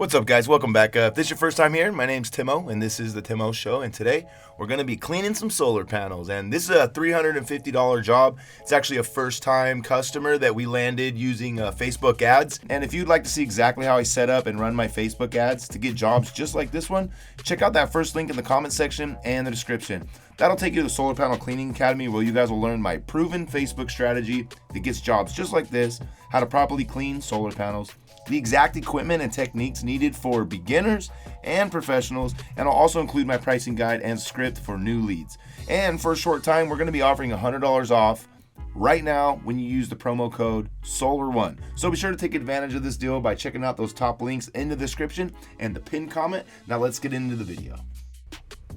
What's up, guys? Welcome back. If this is your first time here, my name's Timo, and this is the Timo Show. And today we're going to be cleaning some solar panels. And this is a $350 job. It's actually a first-time customer that we landed using Facebook ads. And if you'd like to see exactly how I set up and run my Facebook ads to get jobs just like this one, check out that first link in the comment section and the description. That'll take you to the Solar Panel Cleaning Academy, where you guys will learn my proven Facebook strategy that gets jobs just like this, how to properly clean solar panels, the exact equipment and techniques needed for beginners and professionals, and I'll also include my pricing guide and script for new leads. And for a short time, we're going to be offering $100 off right now when you use the promo code SOLAR1. So be sure to take advantage of this deal by checking out those top links in the description and the pinned comment. Now let's get into the video.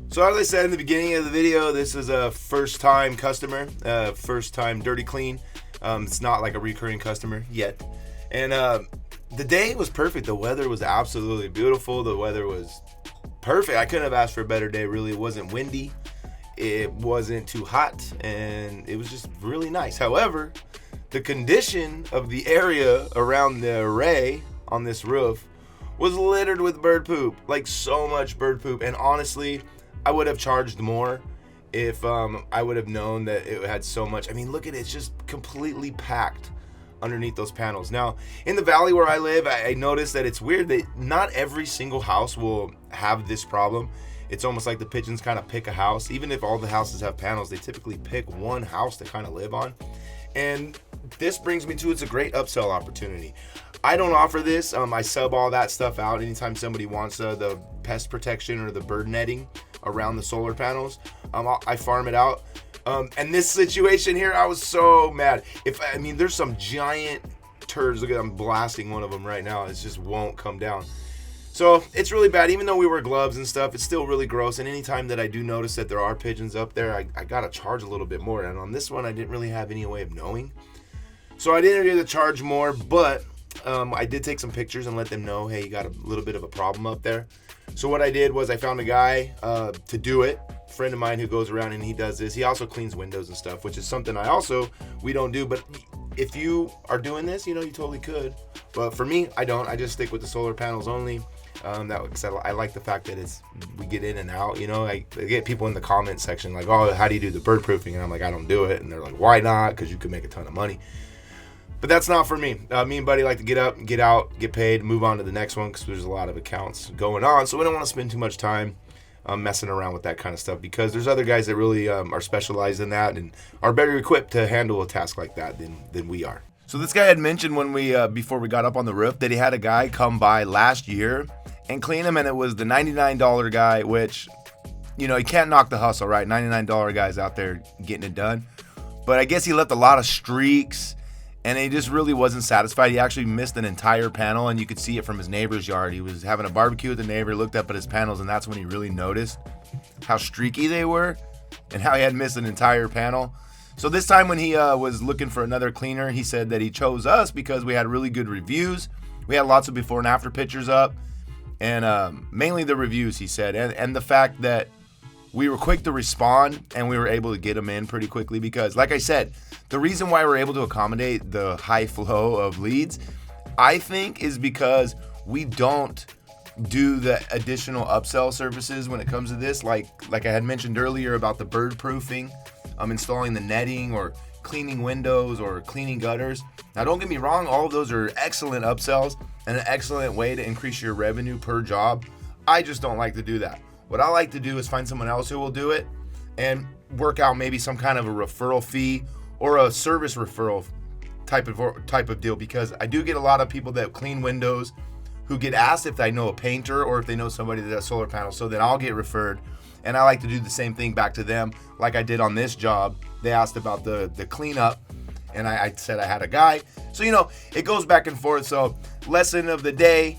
So as I said in the beginning of the video, this is a first-time customer, first-time dirty clean. It's not like a recurring customer yet. And the day was perfect. The weather was absolutely beautiful. The weather was perfect. I couldn't have asked for a better day, really. It wasn't windy. It wasn't too hot. And it was just really nice. However, the condition of the area around the array on this roof was littered with bird poop. Like, so much bird poop. And honestly, I would have charged more if I would have known that it had so much. I mean, look at it. It's just completely packed underneath those panels. Now, in the valley where I live, I noticed that it's weird that not every single house will have this problem. It's almost like the pigeons kind of pick a house. Even if all the houses have panels, they typically pick one house to kind of live on. And this brings me to, it's a great upsell opportunity. I don't offer this. I sub all that stuff out anytime somebody wants the pest protection or the bird netting around the solar panels. I farm it out. And this situation here, I was so mad. There's some giant turds. Look at, I'm blasting one of them right now. It just won't come down. So it's really bad. Even though we wear gloves and stuff, it's still really gross. And anytime that I do notice that there are pigeons up there, I gotta charge a little bit more. And on this one, I didn't really have any way of knowing. So I didn't really charge more, but I did take some pictures and let them know, hey, you got a little bit of a problem up there. So what I did was I found a guy to do it. Friend of mine who goes around and he does this. He also cleans windows and stuff, which is something we don't do. But if you are doing this, you totally could. But for me, I don't. I just stick with the solar panels only. I like the fact that we get in and out. I get people in the comment section like, oh, how do you do the bird proofing? And I'm like, I don't do it. And they're like, why not? Because you could make a ton of money. But that's not for me. Me and Buddy like to get up, get out, get paid, move on to the next one, because there's a lot of accounts going on. So we don't want to spend too much time messing around with that kind of stuff, because there's other guys that really are specialized in that and are better equipped to handle a task like that than we are. So this guy had mentioned when before we got up on the roof that he had a guy come by last year and clean him, and it was the $99 guy, which, you can't knock the hustle, right? $99 guys out there getting it done. But I guess he left a lot of streaks, and he just really wasn't satisfied. He actually missed an entire panel, and you could see it from his neighbor's yard. He was having a barbecue with the neighbor, looked up at his panels, and that's when he really noticed how streaky they were and how he had missed an entire panel. So this time when he was looking for another cleaner, he said that he chose us because we had really good reviews. We had lots of before and after pictures up, and mainly the reviews, he said, and the fact that we were quick to respond and we were able to get them in pretty quickly, because, like I said, the reason why we're able to accommodate the high flow of leads, I think, is because we don't do the additional upsell services when it comes to this. Like I had mentioned earlier about the bird proofing, installing the netting, or cleaning windows or cleaning gutters. Now, don't get me wrong, all of those are excellent upsells and an excellent way to increase your revenue per job. I just don't like to do that. What I like to do is find someone else who will do it and work out maybe some kind of a referral fee or a service referral type of deal, because I do get a lot of people that clean windows who get asked if they know a painter or if they know somebody that does solar panels, so then I'll get referred, and I like to do the same thing back to them like I did on this job. They asked about the cleanup, and I said I had a guy. So, it goes back and forth. So lesson of the day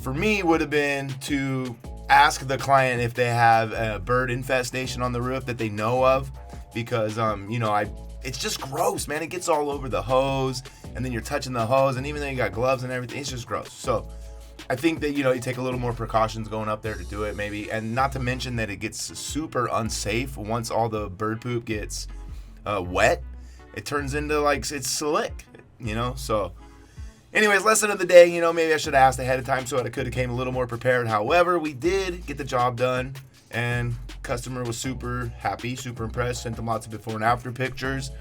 for me would have been to ask the client if they have a bird infestation on the roof that they know of, because it's just gross, man. It gets all over the hose, and then you're touching the hose, and even though you got gloves and everything, it's just gross. So I think that, you take a little more precautions going up there to do it, maybe. And not to mention that it gets super unsafe once all the bird poop gets wet. It turns into, like, it's slick, So Anyways, lesson of the day, maybe I should have asked ahead of time so I could have came a little more prepared. However, we did get the job done, and customer was super happy, super impressed, sent them lots of before and after pictures.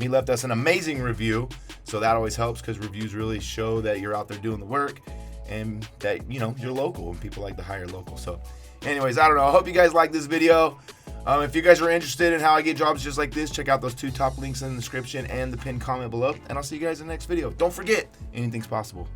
He left us an amazing review, so that always helps because reviews really show that you're out there doing the work and that, you're local and people like to hire local. So anyways, I don't know. I hope you guys like this video. If you guys are interested in how I get jobs just like this, check out those 2 top links in the description and the pinned comment below. And I'll see you guys in the next video. Don't forget, anything's possible.